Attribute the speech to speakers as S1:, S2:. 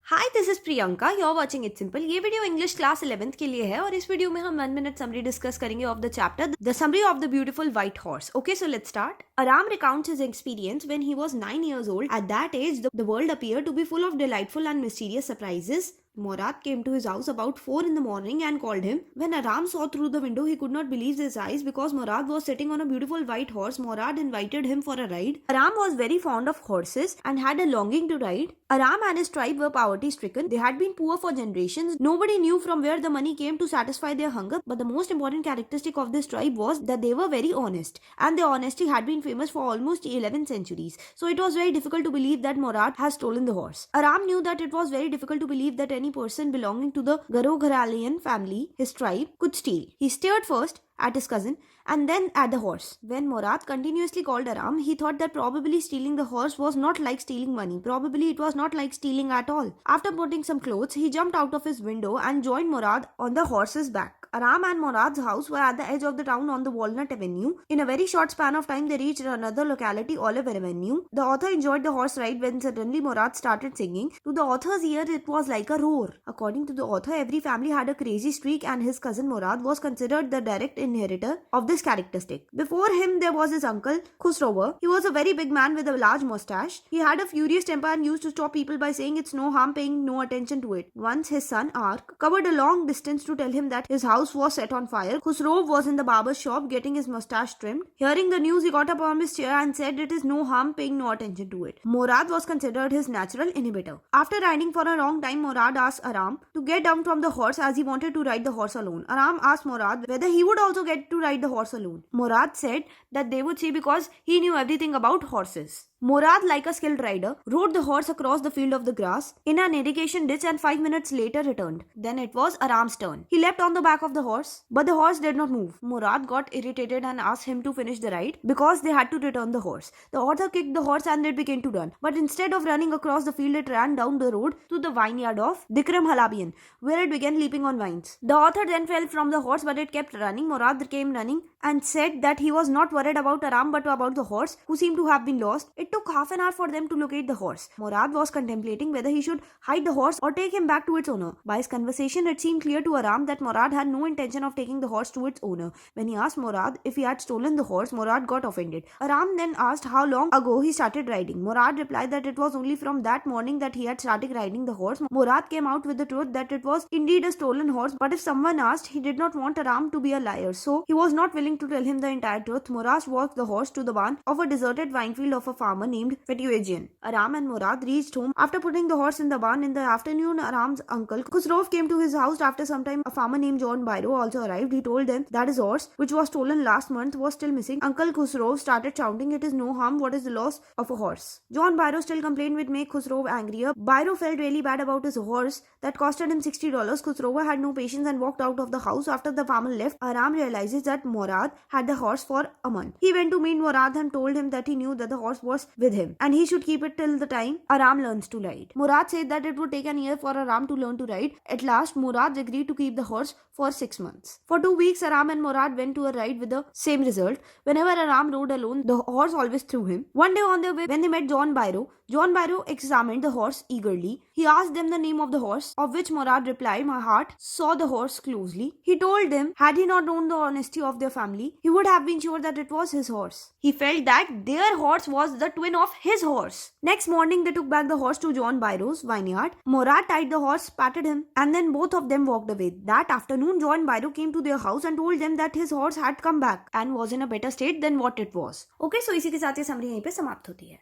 S1: Hi this is Priyanka you are watching it simple. ये video English class 11th के लिए है और इस वीडियो में हम 1 मिनट समरी डिस्कस करेंगे of the chapter the summary of the beautiful white horse. Okay so let's start. Aram recounts his experience when he was 9 years old. At that age, the world appeared to be full of delightful and mysterious surprises. Morad came to his house about 4 in the morning and called him. When Aram saw through the window, he could not believe his eyes because Morad was sitting on a beautiful white horse. Morad invited him for a ride. Aram was very fond of horses and had a longing to ride. Aram and his tribe were poverty stricken. They had been poor for generations. Nobody knew from where the money came to satisfy their hunger. But the most important characteristic of this tribe was that they were very honest. And their honesty had been famous for almost 11 centuries. So it was very difficult to believe that Morad has stolen the horse. Aram knew that it was very difficult to believe that any person belonging to the Garogharalian family, his tribe, could steal. He stared first at his cousin and then at the horse. When Morad continuously called Aram, he thought that probably stealing the horse was not like stealing money. Probably it was not like stealing at all. After putting some clothes, he jumped out of his window and joined Morad on the horse's back. Aram and Morad's house were at the edge of the town on the Walnut Avenue. In a very short span of time, they reached another locality, Olive Avenue. The author enjoyed the horse ride when suddenly Morad started singing. To the author's ear, it was like a roar. According to the author, every family had a crazy streak and his cousin Morad was considered the direct inheritor of this characteristic. Before him, there was his uncle, Khusrover. He was a very big man with a large mustache. He had a furious temper and used to stop people by saying it's no harm paying no attention to it. Once his son, Ark, covered a long distance to tell him that his house was set on fire. Khusrov was in the barber's shop getting his mustache trimmed. Hearing the news, he got up from his chair and said it is no harm paying no attention to it. Morad was considered his natural inhibitor. After riding for a long time, Morad asked Aram to get down from the horse as he wanted to ride the horse alone. Aram asked Morad whether he would also get to ride the horse alone. Morad said that they would see because he knew everything about horses. Morad, like a skilled rider, rode the horse across the field of the grass in an irrigation ditch and 5 minutes later returned. Then it was Aram's turn. He leapt on the back of the horse, but the horse did not move. Morad got irritated and asked him to finish the ride because they had to return the horse. The author kicked the horse and it began to run. But instead of running across the field, it ran down the road to the vineyard of Dikram Halabian, where it began leaping on vines. The author then fell from the horse, but it kept running. Morad came running and said that he was not worried about Aram but about the horse, who seemed to have been lost. It took half an hour for them to locate the horse. Morad was contemplating whether he should hide the horse or take him back to its owner. By his conversation, it seemed clear to Aram that Morad had no intention of taking the horse to its owner. When he asked Morad if he had stolen the horse, Morad got offended. Aram then asked how long ago he started riding. Morad replied that it was only from that morning that he had started riding the horse. Morad came out with the truth that it was indeed a stolen horse, but if someone asked, he did not want Aram to be a liar, so he was not willing to tell him the entire truth. Morad walked the horse to the barn of a deserted vine field of a farmer named Fetuagian. Aram and Morad reached home after putting the horse in the barn. In the afternoon, Aram's uncle Khusrov came to his house. After some time, a farmer named John Byro also arrived. He told them that his horse, which was stolen last month, was still missing. Uncle Khusrov started shouting, "It is no harm. What is the loss of a horse?" John Byro still complained would make Khusrov angrier. Byro felt really bad about his horse that costed him $60. Khusrov had no patience and walked out of the house. After the farmer left, Aram realizes that Morad had the horse for a month. He went to meet Morad and told him that he knew that the horse was with him and he should keep it till the time Aram learns to ride. Morad said that it would take an year for Aram to learn to ride. At last, Morad agreed to keep the horse for 6 months. For 2 weeks, Aram and Morad went to a ride with the same result. Whenever Aram rode alone, the horse always threw him. One day on their way, when they met John Byro examined the horse eagerly. He asked them the name of the horse, of which Morad replied, "My heart saw the horse closely." He told them, had he not known the honesty of their family, he would have been sure that it was his horse. He felt that their horse was the twin of his horse. Next morning, they took back the horse to John Byro's vineyard. Morad tied the horse, patted him, and then both of them walked away. That afternoon, John Byro came to their house and told them that his horse had come back and was in a better state than what it was. Okay, so इसी के साथ ये summary यहीं पे समाप्त होती है.